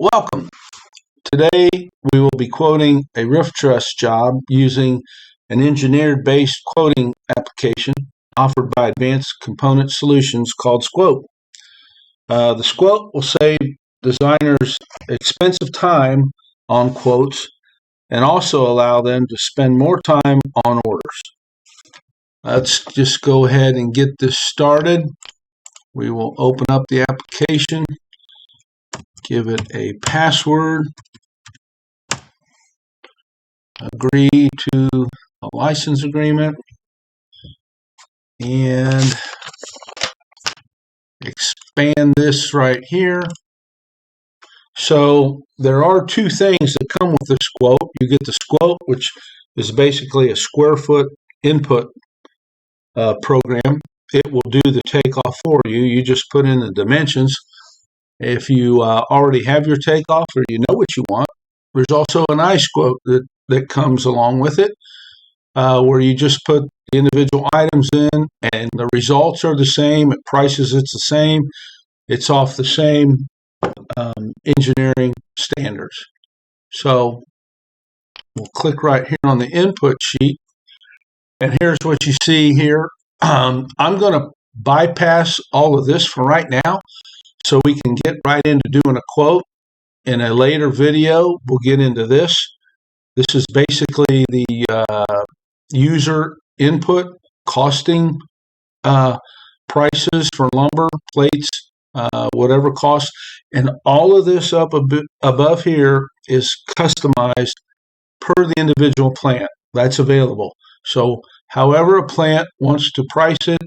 Welcome. Today we will be quoting a roof truss job using an engineered-based quoting application offered by Advanced Component Solutions called Squote. The Squote will save designers expensive time on quotes and also allow them to spend more time on orders. Let's just go ahead and get this started. We will open up the application, give it a password, agree to a license agreement, and expand this right here. So there are two things that come with this quote. You get the Squote, which is basically a square foot input program. It will do the takeoff for you. You just put in the dimensions. If you already have your takeoff or you know what you want, there's also an iSquote that comes along with it, where you just put the individual items in and the results are the same. At prices, it's the same. It's off the same engineering standards. So we'll click right here on the input sheet, and here's what you see here. I'm going to bypass all of this for right now so we can get right into doing a quote. In a later video, we'll get into this. This is basically the user input, costing prices for lumber, plates, whatever cost. And all of this up a bit above here is customized per the individual plant. That's available. So however a plant wants to price it,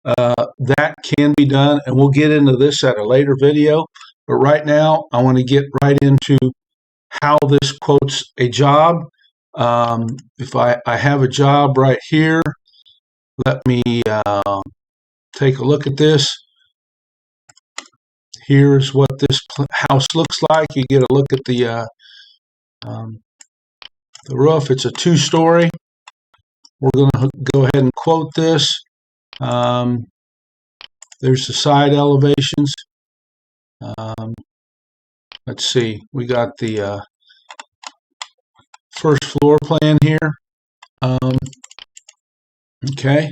that can be done. And we'll get into this at a later video. But right now, I want to get right into how this quotes a job. If I have a job right here, let me take a look at this. Here's what this house looks like. You get a look at the roof. It's a 2-story. We're going to go ahead and quote this. There's the side elevations. Let's see. We got the first floor plan here. Okay.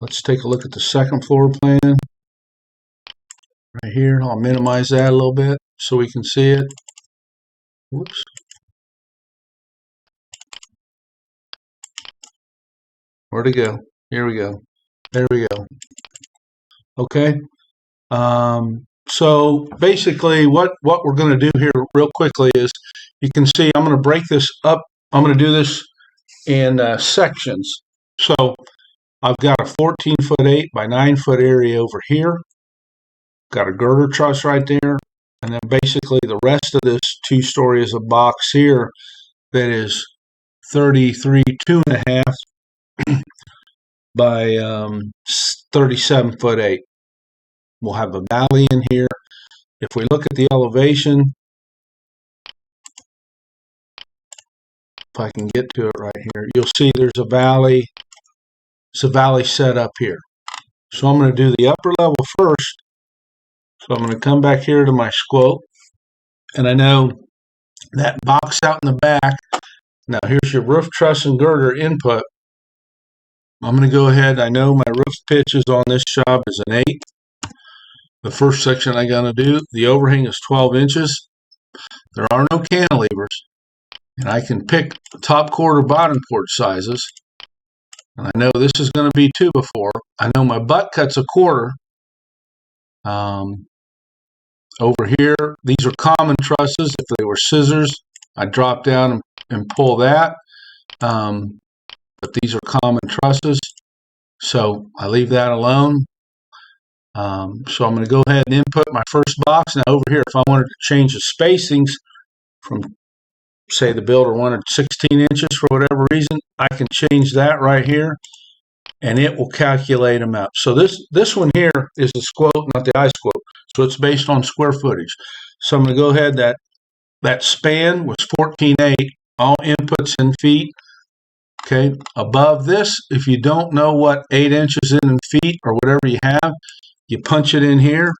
Let's take a look at the second floor plan. Right here. I'll minimize that a little bit so we can see it. Whoops. Where'd it go? Here we go. There we go. Okay. So basically what we're going to do here real quickly is, you can see I'm going to break this up. I'm going to do this in sections. So I've got a 14'8" by 9-foot area over here. Got a girder truss right there. And then basically the rest of this 2-story is a box here that is 33.2.5 by 37'8". We'll have a valley in here. If we look at the elevation, if I can get to it right here, you'll see there's a valley. It's a valley set up here. So I'm going to do the upper level first. So I'm going to come back here to my Squote, and I know that box out in the back. Now here's your roof truss and girder input. I'm going to go ahead. I know my roof pitch is on this job is an 8. The first section I'm going to do, the overhang is 12 inches. There are no cantilevers. And I can pick top cord or bottom cord sizes. And I know this is going to be 2x4. I know my butt cut's 1/4. Over here, these are common trusses. If they were scissors, I'd drop down and pull that. But these are common trusses. So I leave that alone. So I'm going to go ahead and input my first box. Now over here, if I wanted to change the spacings from, say the builder wanted 16 inches for whatever reason, I can change that right here and it will calculate them out. So this one here is the Squote, not the iSquote. So it's based on square footage. So I'm going to go ahead, that span was 14'8", all inputs in feet. Okay, above this, if you don't know what 8 inches in feet or whatever you have, you punch it in here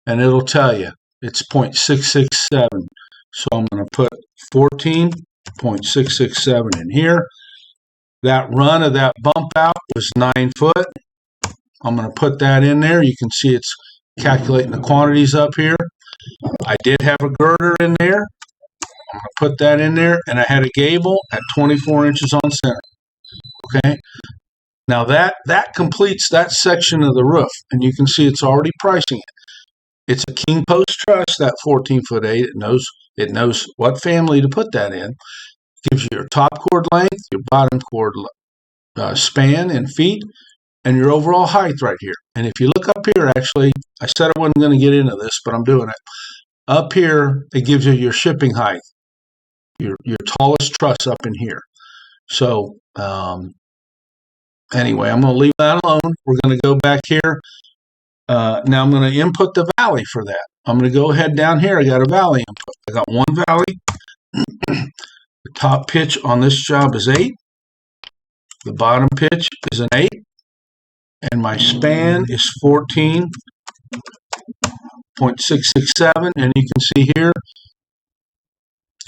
and it'll tell you. it's 0.667. So I'm going to put 14.667 in here. That run of that bump out was 9 foot. I'm going to put that in there. You can see it's calculating the quantities up here. I did have a girder in there. I'm going to put that in there. And I had a gable at 24 inches on center. Okay. Now that completes that section of the roof. And you can see it's already pricing it. It's a king post truss, that 14'8". It knows what family to put that in. Gives you your top cord length, your bottom cord span in feet, and your overall height right here. And if you look up here, actually, I said I wasn't going to get into this, but I'm doing it. Up here, it gives you your shipping height, your tallest truss up in here. So anyway, I'm going to leave that alone. We're going to go back here. Now I'm going to input the valley for that. I'm going to go ahead down here. I got a valley input. I got one valley. The top pitch on this job is 8. The bottom pitch is an 8. And my span is 14.667. And you can see here,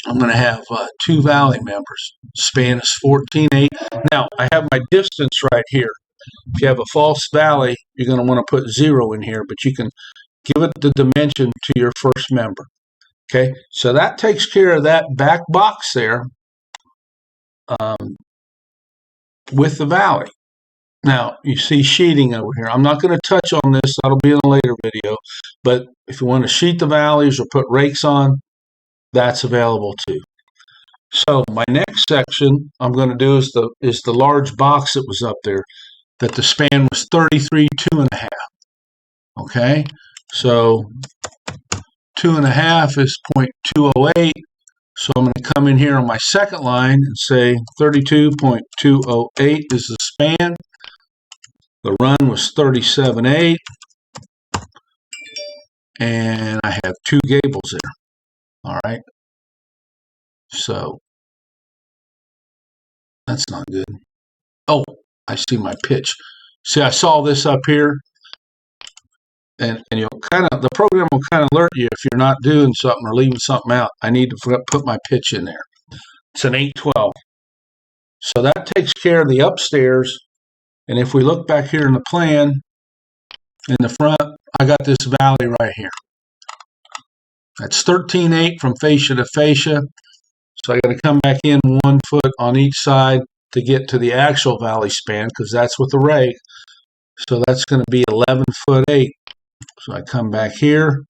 I'm going to have 2 valley members. Span is 14.8. Now, I have my distance right here. If you have a false valley, you're going to want to put 0 in here, but you can give it the dimension to your first member. Okay, so that takes care of that back box there with the valley. Now, you see sheeting over here. I'm not going to touch on this. That'll be in a later video. But if you want to sheet the valleys or put rakes on, that's available too. So my next section I'm going to do is the large box that was up there, that the span was 33 2.5. Okay, so 2.5 is 0.208. So I'm going to come in here on my second line and say 32.208 is the span. The run was 37.8. And I have 2 gables there. All right. So that's not good. Oh, I see my pitch. See, I saw this up here. And you'll the program will kind of alert you if you're not doing something or leaving something out. I need to put my pitch in there. It's an 812. So that takes care of the upstairs. And if we look back here in the plan, in the front, I got this valley right here. That's 13.8 from fascia to fascia. So I got to come back in 1 foot on each side to get to the actual valley span, because that's with the rake. So that's going to be 11'8". So I come back here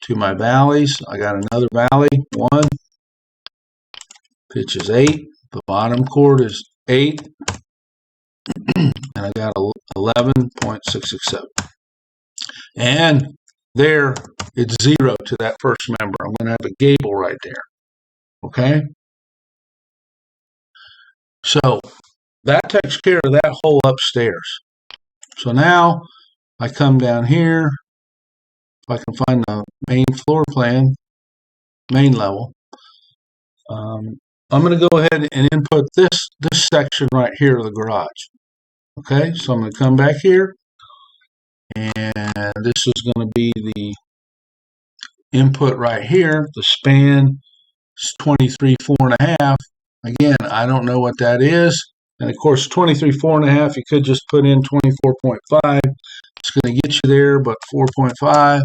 to my valleys. I got another valley, 1. Pitch is 8. The bottom cord is 8. And I got 11.667. And there, it's 0 to that first member. I'm going to have a gable right there. Okay? So that takes care of that whole upstairs. So now I come down here. If I can find the main floor plan, main level. I'm going to go ahead and input this section right here of the garage. Okay, so I'm going to come back here, and this is going to be the input right here. The span is 23 4.5. Again, I don't know what that is. And of course, 23 4.5, you could just put in 24.5. It's going to get you there, but 4.5,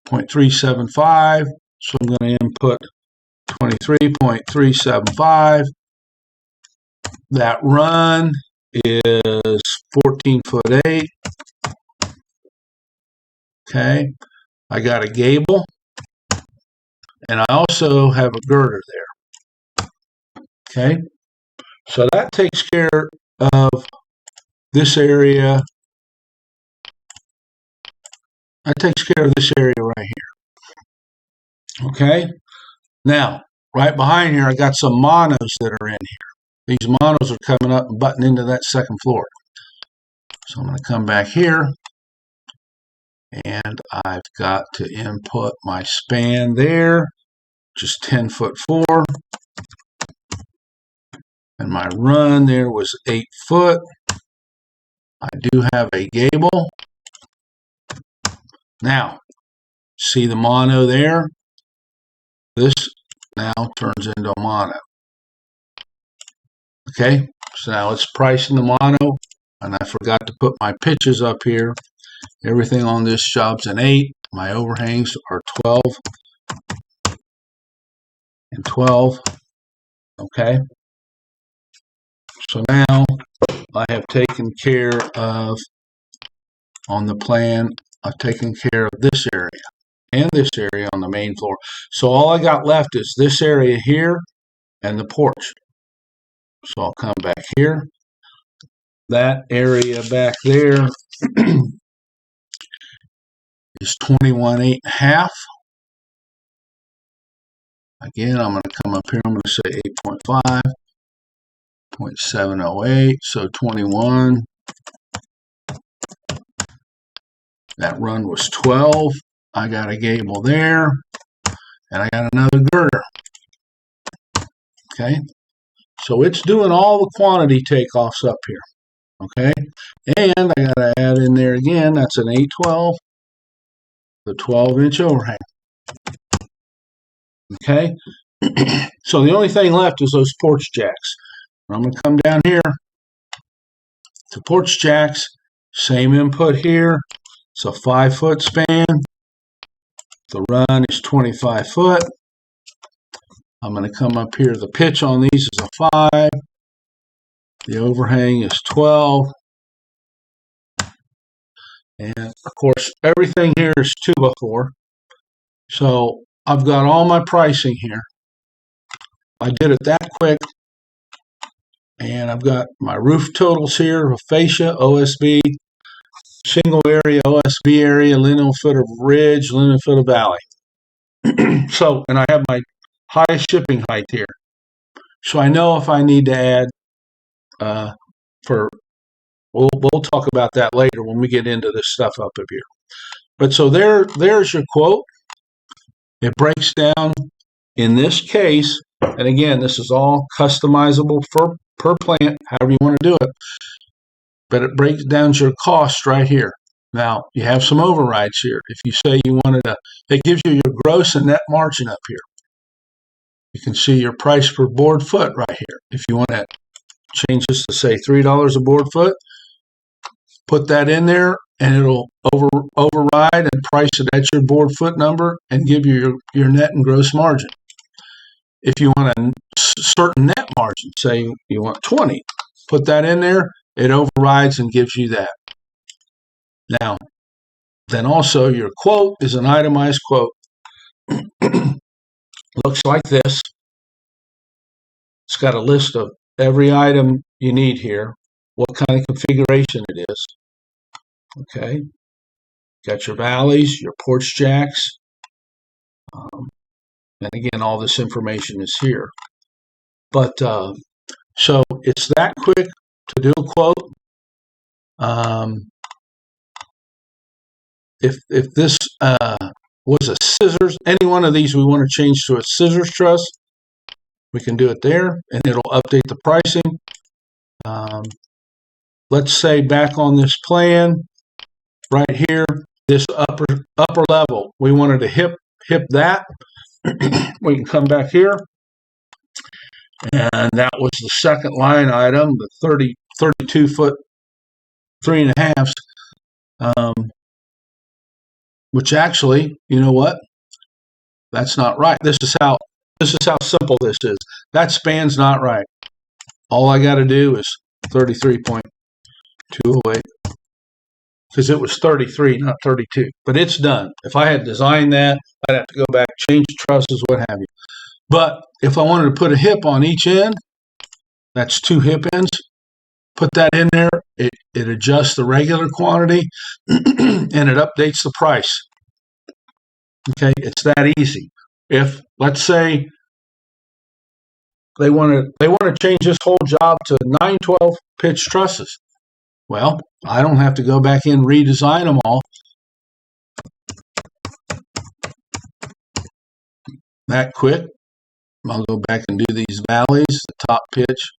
0.375. So I'm going to input 23.375. That run is 14'8". Okay, I got a gable, and I also have a girder there. Okay, so that takes care of this area. That takes care of this area right here. Okay, now right behind here, I got some monos that are in here. These monos are coming up and butting into that second floor. So I'm going to come back here, and I've got to input my span there, just 10'4". And my run there was 8 foot. I do have a gable. Now, See the mono there? This now turns into a mono. Okay, so now it's pricing the mono, and I forgot to put my pitches up here. Everything on this job's an 8. My overhangs are 12 and 12. Okay, so now I have taken care of, on the plan, I've taken care of this area and this area on the main floor. So all I got left is this area here and the porch. So I'll come back here. That area back there is 21.8.5. Again, I'm going to come up here. I'm going to say 8.5, 0.708. So 21. That run was 12. I got a gable there, and I got another girder. Okay, so it's doing all the quantity takeoffs up here. Okay, and I got to add in there again. That's an 812, the 12-inch overhang. Okay, so the only thing left is those porch jacks. I'm going to come down here to porch jacks. Same input here. It's a 5-foot span. The run is 25 foot. I'm going to come up here. The pitch on these is a 5. The overhang is 12. And of course, everything here is 2x4. So I've got all my pricing here. I did it that quick. And I've got my roof totals here, fascia, OSB, shingle area, OSB area, lineal foot of ridge, lineal foot of valley. So, and I have my highest shipping height here. So I know if I need to add we'll talk about that later when we get into this stuff up here. But so there's your quote. It breaks down in this case, and again, this is all customizable per plant, however you want to do it. But it breaks down your cost right here. Now, you have some overrides here. If you say you wanted it gives you your gross and net margin up here. You can see your price per board foot right here. If you want to change this to say $3 a board foot, put that in there and it'll override and price it at your board foot number and give you your net and gross margin. If you want a certain net margin, say you want 20, put that in there, it overrides and gives you that. Now, then also your quote is an itemized quote. Looks like this. It's got a list of every item you need here, what kind of configuration it is. Okay. Got your valleys, your porch jacks. And again, all this information is here. But so it's that quick to do a quote. If this was a scissors, any one of these we want to change to a scissors truss, we can do it there, and it'll update the pricing. Let's say back on this plan, right here, this upper level, we wanted to hip that. We can come back here, and that was the second line item, the 32 foot 3.5. Which actually, you know what? That's not right. This is how simple this is. That span's not right. All I got to do is 33.208 because it was 33, not 32. But it's done. If I had designed that, I'd have to go back, change trusses, what have you. But if I wanted to put a hip on each end, that's 2 hip ends. Put that in there. It adjusts the regular quantity and it updates the price. Okay, it's that easy. If let's say they want to change this whole job to 912 pitch trusses, well, I don't have to go back in and redesign them all. That quick. I'll go back and do these valleys, the top pitch.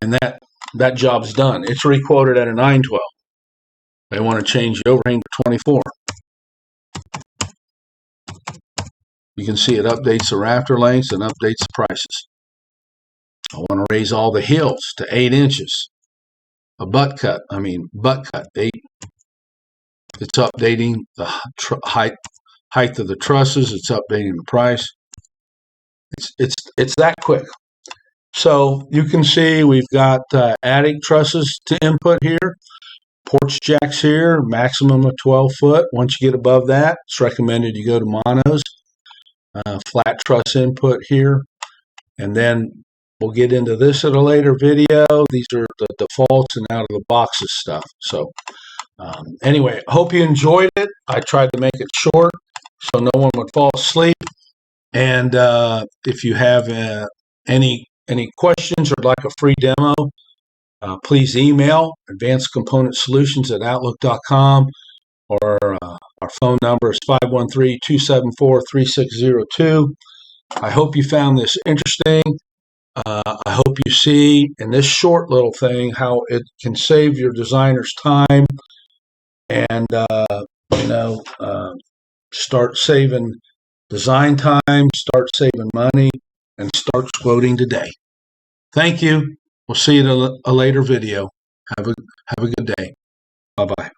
And that that job's done. It's requoted at a 912. They want to change the overhang to 24. You can see it updates the rafter lengths and updates the prices. I want to raise all the hills to 8 inches. A butt cut, 8. It's updating the height of the trusses. It's updating the price. It's that quick. So you can see we've got attic trusses to input here. Porch jacks here, maximum of 12 foot. Once you get above that, it's recommended you go to monos. Flat truss input here. And then we'll get into this at a later video. These are the defaults and out of the boxes stuff. So anyway, hope you enjoyed it. I tried to make it short so no one would fall asleep. And if you have any questions or like a free demo, please email advancedcomponentsolutions@outlook.com, or our phone number is 513-274-3602. I hope you found this interesting. I hope you see in this short little thing how it can save your designer's time and start saving design time, start saving money, and start quoting today. Thank you. We'll see you in a later video. Have a good day. Bye-bye.